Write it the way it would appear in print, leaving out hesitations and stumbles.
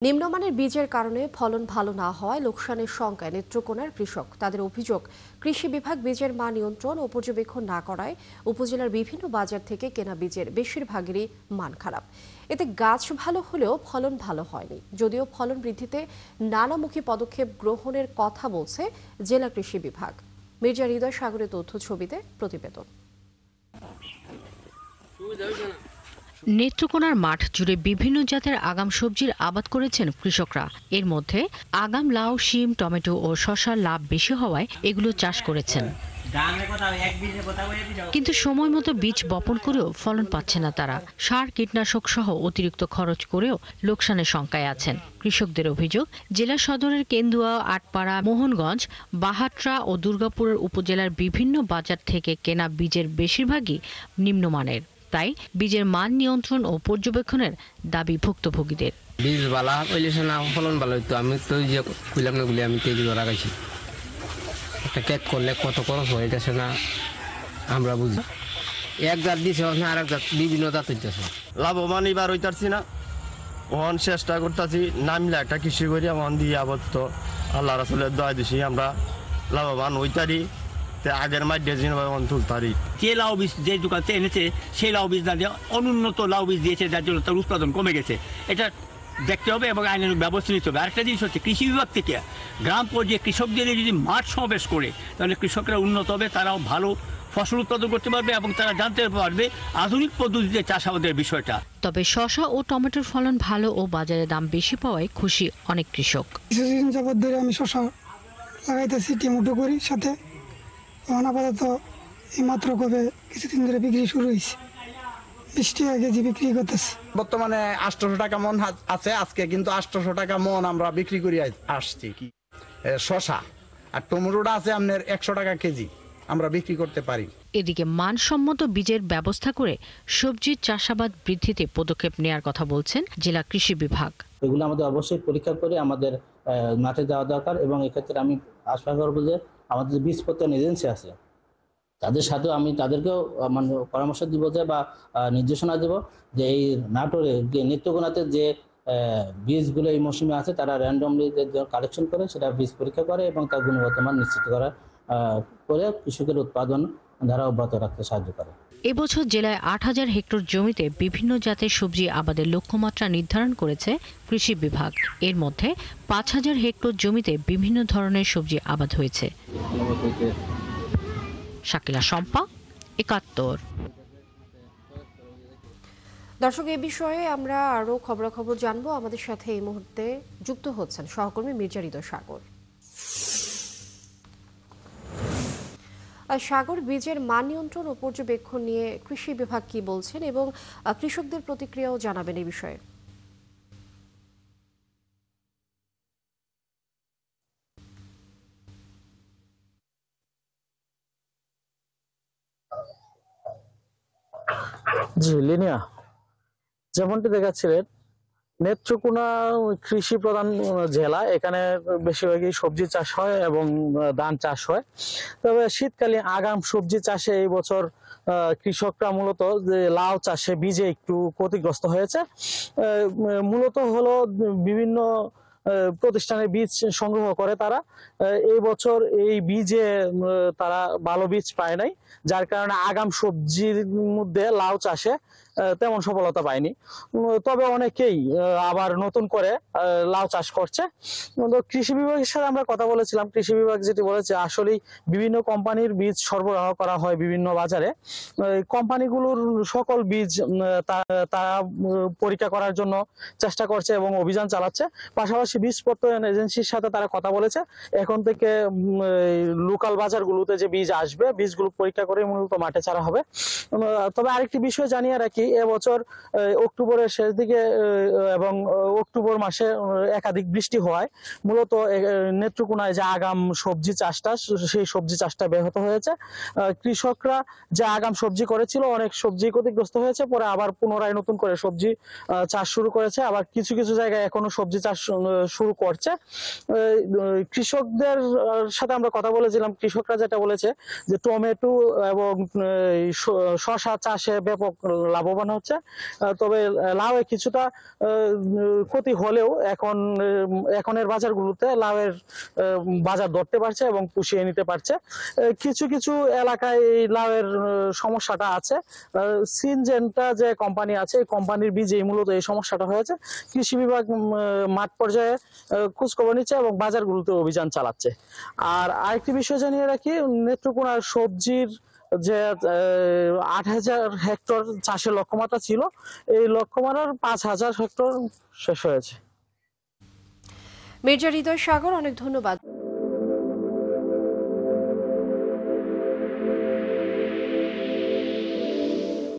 নিম্নমানের বীজের কারণে ফলন ভালো না হওয়ায় লোকসানের শঙ্কায় নেত্রকোনার কৃষক। তাদের অভিযোগ, কৃষি বিভাগ বীজের মান নিয়ন্ত্রণ ও পর্যবেক্ষণ না করায় উপজেলার বিভিন্ন বাজার থেকে কেনা বীজের বেশিরভাগেরই মান খারাপ। এতে গাছ ভালো হলেও ফলন ভালো হয়নি। যদিও ফলন বৃদ্ধিতে নানামুখী পদক্ষেপ গ্রহণের কথা বলছে জেলা কৃষি বিভাগ। মির্জা হৃদয় সাগরের তথ্য ছবিতে প্রতিবেদন। নেত্রকোনার মাঠ জুড়ে বিভিন্ন জাতের আগাম সবজির আবাদ করেছেন কৃষকরা। এর মধ্যে আগাম, লাউ, শিম, টমেটো ও শসার লাভ বেশি হওয়ায় এগুলো চাষ করেছেন। কিন্তু সময় মতো বীজ বপন করেও ফলন পাচ্ছে না তারা। সার, কীটনাশক সহ অতিরিক্ত খরচ করেও লোকসানের শঙ্কায় আছেন। কৃষকদের অভিযোগ, জেলা সদরের কেন্দুয়া, আটপাড়া, মোহনগঞ্জ, বাহাট্রা ও দুর্গাপুরের উপজেলার বিভিন্ন বাজার থেকে কেনা বীজের বেশিরভাগই নিম্নমানের। তাই বীজের মান নিয়ন্ত্রণ ও পর্যবেক্ষণের দাবি ভুক্তভোগীদের। বীজ বালা হইলেছে না, ফলন ভালো হইতো। আমি তো যে কইলাম না বলে আমি তৈরি করা গেছি। একটা ক্ষেত করলে কত খরচ হয়ে গেছে না আমরা বুঝি। এক জাত দিছে না, আর এক জাত, বিভিন্ন জাত হইতেছে। লাভবান এবার হইতারছি না, ওহন চেষ্টা করতেছি নামলে একটা কৃষি করি ওহন দিয়ে আবদ্ধ আল্লাহ রাসূলের দোয়া দিছি আমরা লাভবান হইতারি। আগের মাধ্যমে তুলতারি যে লাউ বীজ যে দোকান থেকে এনেছে সেই লাউ বীজ না দিয়ে অনুন্নত লাউ বীজ দিয়েছে, যার জন্য তার উৎপাদন কমে গেছে। এটা দেখতে হবে এবং আইনের ব্যবস্থা নিতে হবে। আরেকটা জিনিস হচ্ছে, কৃষি বিভাগ থেকে গ্রাম পর্যায়ে কৃষকদের যদি মাঠ সমাবেশ করে, তাহলে কৃষকরা উন্নত হবে, তারাও ভালো ফসল উৎপাদন করতে পারবে এবং তারা জানতে পারবে আধুনিক পদ্ধতিতে চাষাবাদের বিষয়টা। তবে শসা ও টমেটোর ফলন ভালো ও বাজারে দাম বেশি পাওয়ায় খুশি অনেক কৃষক। কিছুদিন যাবত ধরে আমি শসা লাগাইতেছি, টিমুটো করি সাথে। আপাতত এই মাত্র কবে কিছুদিন ধরে বিক্রি শুরু হয়েছে, 20 টাকা কেজি বিক্রি করতেছে। বর্তমানে 800 টাকা মন আছে আজকে, কিন্তু 800 টাকা মন আমরা বিক্রি করি আসছি। কি শসা আর টমেটোটা আছে আপনার 100 টাকা কেজি আমরা বিক্রি করতে পারি। এদিকে মানসম্মত বীজের ব্যবস্থা করে সবজির চাষাবাদ বৃদ্ধিতে পদক্ষেপ নেওয়ার কথা বলছেন জেলা কৃষি বিভাগ। এগুলো আমাদের অবশ্যই পরীক্ষা করে আমাদের মাঠে যাওয়া দরকার এবং এক্ষেত্রে আমি আশা করবো যে আমাদের যে বীজ প্রত্যয়ন এজেন্সি আছে তাদের সাথেও আমি তাদেরকেও মানে পরামর্শ দিব যে বা নির্দেশনা দেব যে এই নাটোরে যে নেত্রকোনাতে যে বীজগুলো এই মৌসুমে আছে তারা র্যান্ডমলি কালেকশন করে সেটা বীজ পরীক্ষা করে এবং তার গুণগত মান নিশ্চিত করা করে কৃষকের উৎপাদন ধারা অব্যাহত রাখতে সাহায্য করে। এবছর জেলায় 8,000 হেক্টর জমিতে বিভিন্ন জাতের সবজি আবাদের লক্ষ্যমাত্রা নির্ধারণ করেছে কৃষি বিভাগ। এর মধ্যে 5,000 হেক্টর জমিতে বিভিন্ন ধরনের সবজি আবাদ হয়েছে। শাকিলা শম্পা, 71। দর্শক, এ বিষয়ে আমরা আরো খবরাখবর জানবো। আমাদের সাথে এই মুহূর্তে যুক্ত হচ্ছেন সহকর্মী মির্জা হৃদয় সাগর। সাগর, বীজের মান নিয়ন্ত্রণ ও পর্যবেক্ষণ নিয়ে কৃষি বিভাগ কি বলছেন এবং কৃষকদের প্রতিক্রিয়াও জানাবেন এই বিষয়ে। জি লিনিয়া, যেমনটি দেখাচ্ছিলেন, নেত্রকোনা কৃষি প্রধান জেলা। এখানে বেশিরভাগই সবজি চাষ হয় এবং ধান চাষ হয়। তবে শীতকালীন আগাম সবজি চাষে এই বছর কৃষকরা মূলত যে লাউ চাষে বীজে একটু ক্ষতিগ্রস্ত হয়েছে। মূলত হলো বিভিন্ন প্রতিষ্ঠানের বীজ সংগ্রহ করে তারা। এই বছর এই বীজে তারা ভালো বীজ পায় নাই, যার কারণে আগাম সবজির মধ্যে লাউ চাষে তেমন সফলতা পায়নি। তবে অনেকেই আবার নতুন করে লাউ চাষ করছে। কৃষি বিভাগের সাথে আমরা কথা বলেছিলাম। কৃষি বিভাগ যেটি বলেছে, আসলেই বিভিন্ন কোম্পানির বীজ সরবরাহ করা হয় বিভিন্ন বাজারে। কোম্পানিগুলোর সকল বীজ তারা পরীক্ষা করার জন্য চেষ্টা করছে এবং অভিযান চালাচ্ছে। পাশাপাশি বীজ প্রত্যয়ন এজেন্সির সাথে তারা কথা বলেছে, এখন থেকে লোকাল বাজারগুলোতে যে বীজ আসবে, বীজগুলো পরীক্ষা করে মূলত মাঠে ছাড়া হবে। তবে আরেকটি বিষয় জানিয়ে রাখি, এবছর অক্টোবরের শেষ দিকে এবং অক্টোবর মাসে একাধিক বৃষ্টি হওয়ায় মূলত নেত্রকোনায় যে আগাম সবজি চাষটা, সেই সবজি চাষটা ব্যাহত হয়েছে। কৃষকরা যে আগাম সবজি করেছিল, অনেক সবজি ক্ষতিগ্রস্ত হয়েছে। পরে আবার পুনরায় নতুন করে সবজি চাষ শুরু করেছে। আবার কিছু কিছু জায়গায় এখনো সবজি চাষ শুরু করছে। কৃষকদের সাথে আমরা কথা বলেছিলাম। কৃষকরা যেটা বলেছে যে টমেটো এবং শসা চাষে ব্যাপক লাভবান লাভবান হচ্ছে। তবে লাউয়ে কিছুটা ক্ষতি হলেও এখনের বাজারগুলোতে লাউয়ের বাজার ধরতে পারছে এবং পুষিয়ে নিতে পারছে। কিছু কিছু এলাকায় এই লাউয়ের সমস্যাটা আছে। সিনজেন্টা যে কোম্পানি আছে এই কোম্পানির বীজেই মূলত এই সমস্যাটা হয়েছে। কৃষি বিভাগ মাঠ পর্যায়ে খোঁজখবর নিচ্ছে এবং বাজারগুলোতে অভিযান চালাচ্ছে। আর আরেকটি বিষয় জানিয়ে রাখি, নেত্রকোনার সবজির যে 8,000 হেক্টর চাষের লক্ষ্যমাত্রা ছিল, এই লক্ষ্যমাত্রার 5,000 হেক্টর শেষ হয়েছে। মির্জা হৃদয় সাগর, অনেক ধন্যবাদ